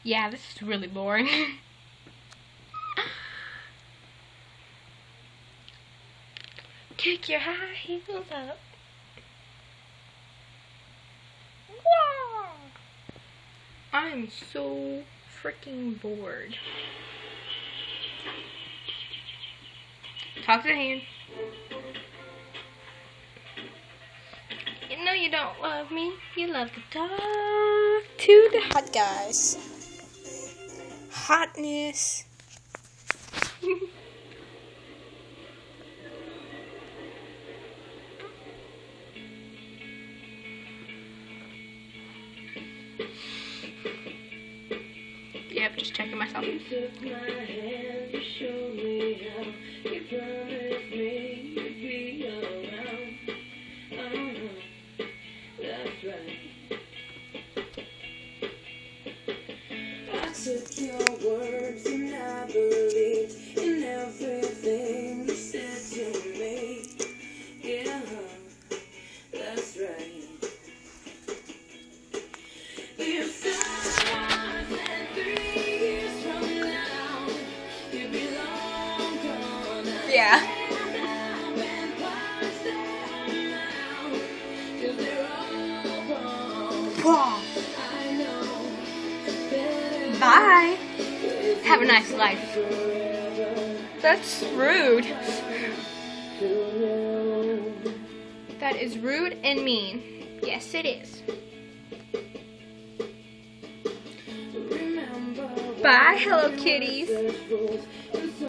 Yeah, this is really boring. Kick your high heels up. Wow. I'm so freaking bored. Talk to the hand. You know you don't love me. You love to talk to the hot guys. Hotness. Yep, just checking myself. You took my hand, you showed me how. You promised me you'd be around. That's right. I took your words and I believed in everything you said to me. Yeah, that's right. If someone said 3 years from now, you'd be long gone. Yeah. Bye. Have a nice life. That's rude. That is rude and mean. Yes, it is. Bye, Hello Kitties.